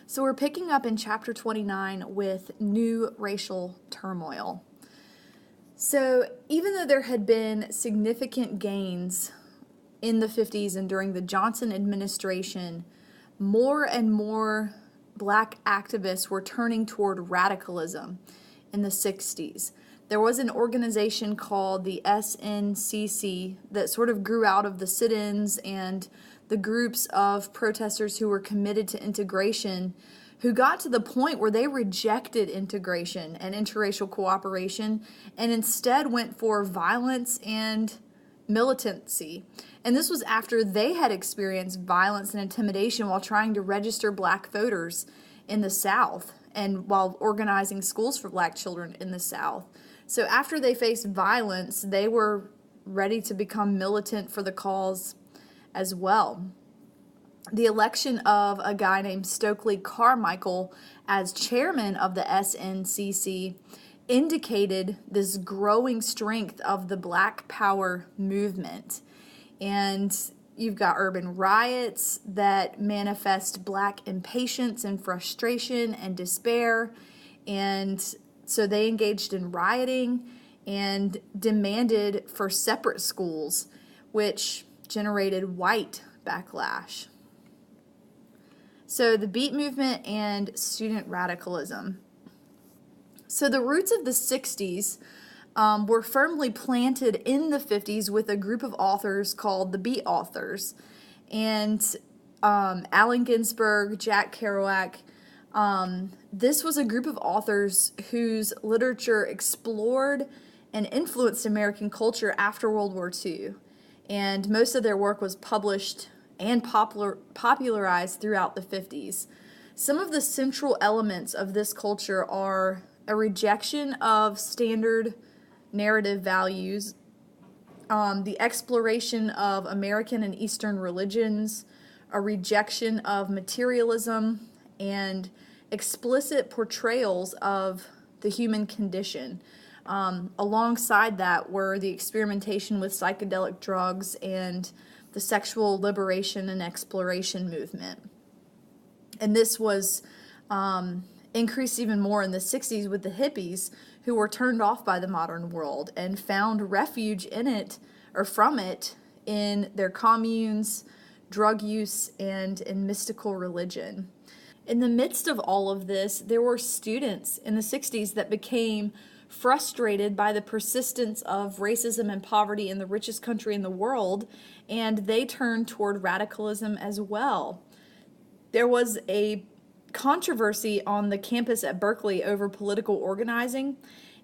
So we're picking up in chapter 29 with new racial turmoil. So even though there had been significant gains in the 50s and during the Johnson administration, more and more black activists were turning toward radicalism in the 60s. There was an organization called the SNCC that sort of grew out of the sit-ins and the groups of protesters who were committed to integration, who got to the point where they rejected integration and interracial cooperation and instead went for violence and militancy. And this was after they had experienced violence and intimidation while trying to register black voters in the South and while organizing schools for black children in the South. So after they faced violence, they were ready to become militant for the cause as well. The election of a guy named Stokely Carmichael as chairman of the SNCC indicated this growing strength of the Black Power movement. And you've got urban riots that manifest black impatience and frustration and despair. And so they engaged in rioting and demanded for separate schools, which generated white backlash. So the Beat movement and student radicalism. So the roots of the 60s were firmly planted in the 50s with a group of authors called the Beat authors. And Allen Ginsberg, Jack Kerouac, this was a group of authors whose literature explored and influenced American culture after World War II. And most of their work was published and popularized throughout the 50s. Some of the central elements of this culture are a rejection of standard narrative values, the exploration of American and Eastern religions, a rejection of materialism, and explicit portrayals of the human condition. Alongside that were the experimentation with psychedelic drugs and the sexual liberation and exploration movement. And this was increased even more in the 60s with the hippies, who were turned off by the modern world and found refuge in it, or from it, in their communes, drug use, and in mystical religion. In the midst of all of this, there were students in the 60s that became frustrated by the persistence of racism and poverty in the richest country in the world, and they turned toward radicalism as well. There was a controversy on the campus at Berkeley over political organizing,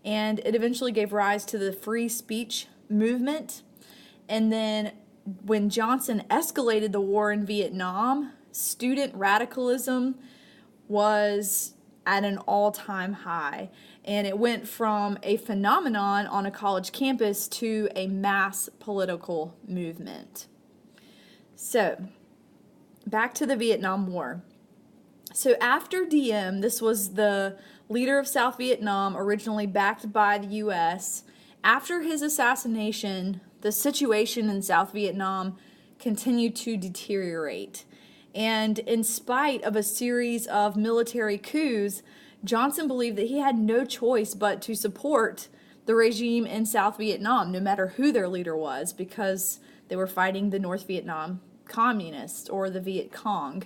and it eventually gave rise to the free speech movement. And then when Johnson escalated the war in Vietnam, student radicalism was at an all-time high, and it went from a phenomenon on a college campus to a mass political movement. So, back to the Vietnam War. So after Diem, this was the leader of South Vietnam, originally backed by the U.S., after his assassination, the situation in South Vietnam continued to deteriorate. And in spite of a series of military coups, Johnson believed that he had no choice but to support the regime in South Vietnam, no matter who their leader was, because they were fighting the North Vietnam Communists, or the Viet Cong.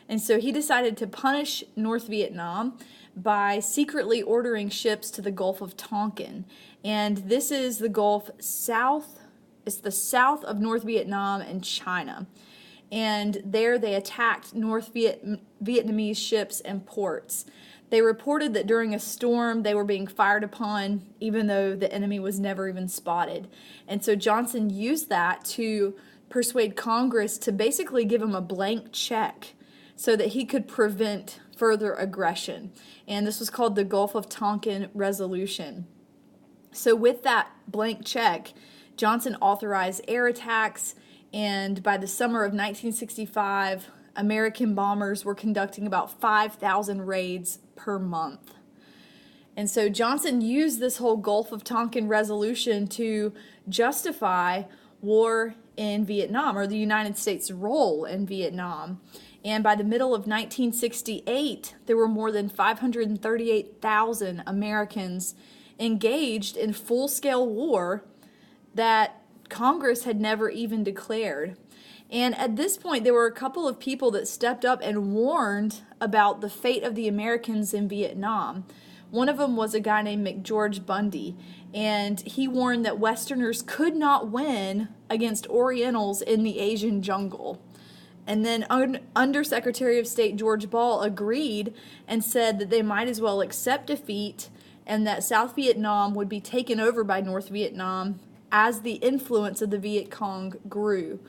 And so he decided to punish North Vietnam by secretly ordering ships to the Gulf of Tonkin. And this is the Gulf south, it's the south of North Vietnam and China. And there they attacked North Vietnamese ships and ports. They reported that during a storm they were being fired upon, even though the enemy was never even spotted. And so Johnson used that to persuade Congress to basically give him a blank check so that he could prevent further aggression. And this was called the Gulf of Tonkin Resolution. So with that blank check, Johnson authorized air attacks, and by the summer of 1965, American bombers were conducting about 5,000 raids per month. And so Johnson used this whole Gulf of Tonkin resolution to justify war in Vietnam, or the United States' role in Vietnam. And by the middle of 1968, there were more than 538,000 Americans engaged in full-scale war that Congress had never even declared. And at this point, there were a couple of people that stepped up and warned about the fate of the Americans in Vietnam. One of them was a guy named McGeorge Bundy, and he warned that Westerners could not win against Orientals in the Asian jungle. And then Undersecretary of State George Ball agreed and said that they might as well accept defeat and that South Vietnam would be taken over by North Vietnam as the influence of the Viet Cong grew.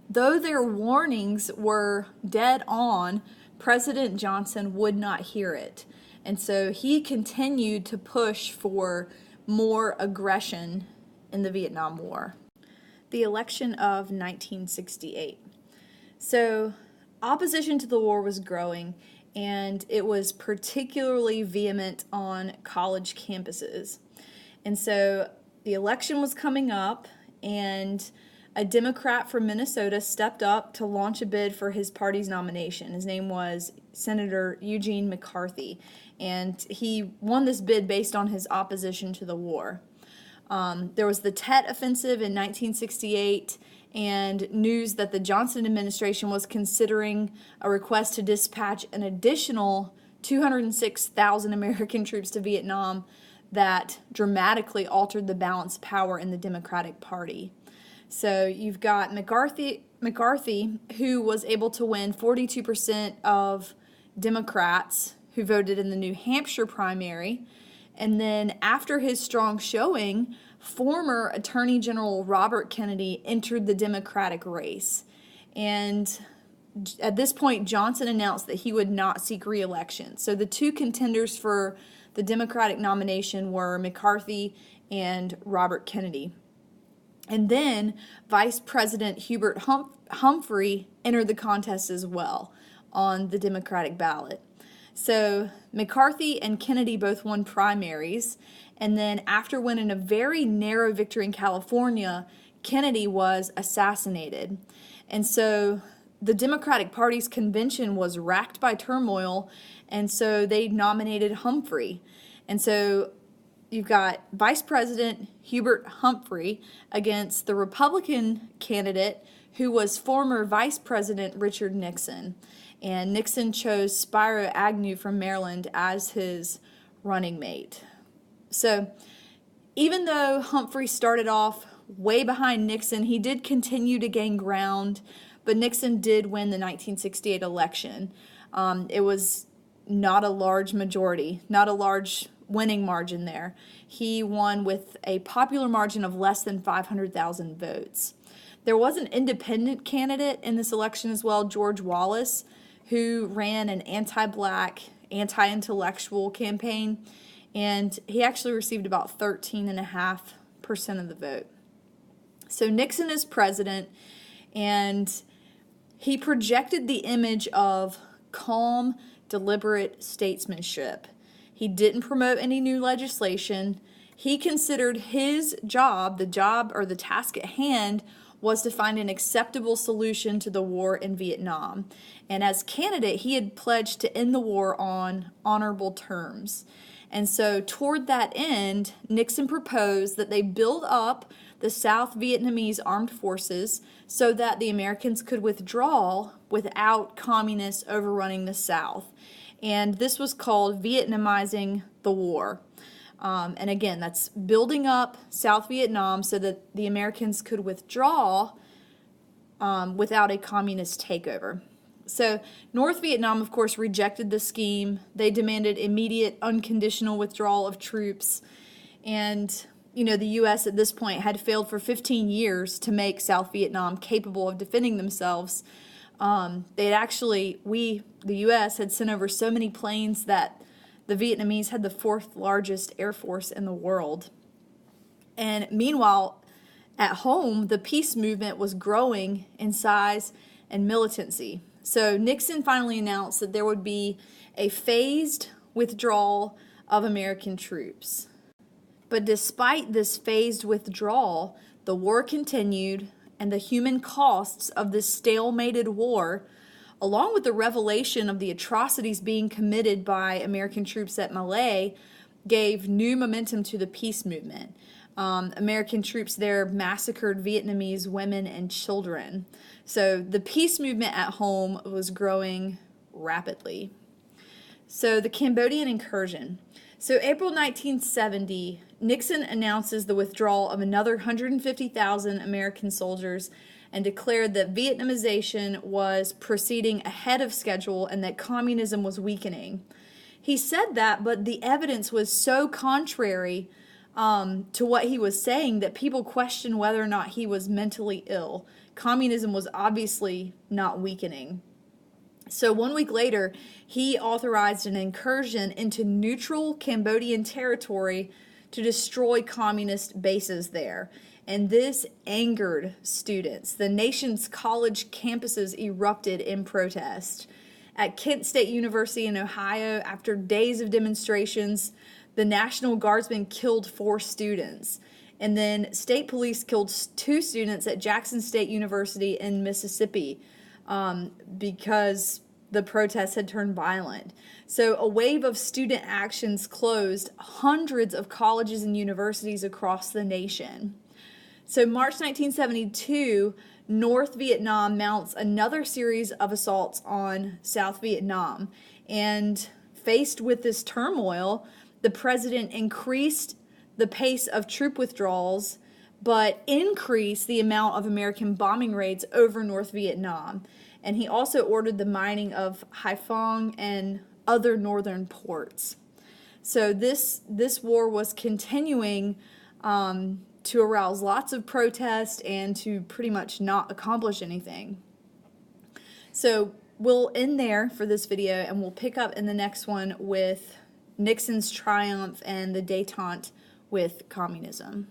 Though their warnings were dead on, President Johnson would not hear it. And so he continued to push for more aggression in the Vietnam War. The election of 1968. So opposition to the war was growing, and it was particularly vehement on college campuses. And so the election was coming up, and a Democrat from Minnesota stepped up to launch a bid for his party's nomination. His name was Senator Eugene McCarthy, and he won this bid based on his opposition to the war. There was the Tet Offensive in 1968, and news that the Johnson administration was considering a request to dispatch an additional 206,000 American troops to Vietnam that dramatically altered the balance of power in the Democratic Party. So you've got McCarthy, who was able to win 42% of Democrats who voted in the New Hampshire primary. And then after his strong showing, former Attorney General Robert Kennedy entered the Democratic race. And at this point, Johnson announced that he would not seek re-election. So the two contenders for the Democratic nomination were McCarthy and Robert Kennedy. And then Vice President Hubert Humphrey entered the contest as well on the Democratic ballot. So McCarthy and Kennedy both won primaries, and then after winning a very narrow victory in California, Kennedy was assassinated. And so the Democratic Party's convention was racked by turmoil, and so they nominated Humphrey. And so you've got Vice President Hubert Humphrey against the Republican candidate who was former Vice President Richard Nixon. And Nixon chose Spiro Agnew from Maryland as his running mate. So even though Humphrey started off way behind Nixon, he did continue to gain ground, but Nixon did win the 1968 election. It was not a large majority, not a large winning margin there. He won with a popular margin of less than 500,000 votes. There was an independent candidate in this election as well, George Wallace, who ran an anti-black, anti-intellectual campaign, and he actually received about 13.5% of the vote. So Nixon is president, and he projected the image of calm, deliberate statesmanship. He didn't promote any new legislation. He considered his job, the task at hand, was to find an acceptable solution to the war in Vietnam. And as candidate, he had pledged to end the war on honorable terms. And so toward that end, Nixon proposed that they build up the South Vietnamese armed forces so that the Americans could withdraw without communists overrunning the South. And this was called Vietnamizing the war. And again, that's building up South Vietnam so that the Americans could withdraw without a communist takeover. So North Vietnam, of course, rejected the scheme. They demanded immediate, unconditional withdrawal of troops. And, the U.S. at this point had failed for 15 years to make South Vietnam capable of defending themselves. The U.S. had sent over so many planes that the Vietnamese had the fourth largest air force in the world. And meanwhile, at home, the peace movement was growing in size and militancy. So Nixon finally announced that there would be a phased withdrawal of American troops. But despite this phased withdrawal, the war continued, and the human costs of this stalemated war along with the revelation of the atrocities being committed by American troops at Malay, gave new momentum to the peace movement. American troops there massacred Vietnamese women and children. So the peace movement at home was growing rapidly. So the Cambodian incursion. So April 1970, Nixon announces the withdrawal of another 150,000 American soldiers and declared that Vietnamization was proceeding ahead of schedule and that communism was weakening. He said that, but the evidence was so contrary to what he was saying that people questioned whether or not he was mentally ill. Communism was obviously not weakening. So 1 week later, he authorized an incursion into neutral Cambodian territory to destroy communist bases there. And this angered students. The nation's college campuses erupted in protest. At Kent State University in Ohio, after days of demonstrations, the National Guardsmen killed 4 students. And then state police killed 2 students at Jackson State University in Mississippi because the protests had turned violent. So a wave of student actions closed hundreds of colleges and universities across the nation. So March 1972, North Vietnam mounts another series of assaults on South Vietnam. And faced with this turmoil, the president increased the pace of troop withdrawals, but increased the amount of American bombing raids over North Vietnam. And he also ordered the mining of Haiphong and other northern ports. So this war was continuing to arouse lots of protest and to pretty much not accomplish anything. So we'll end there for this video, and we'll pick up in the next one with Nixon's triumph and the détente with communism.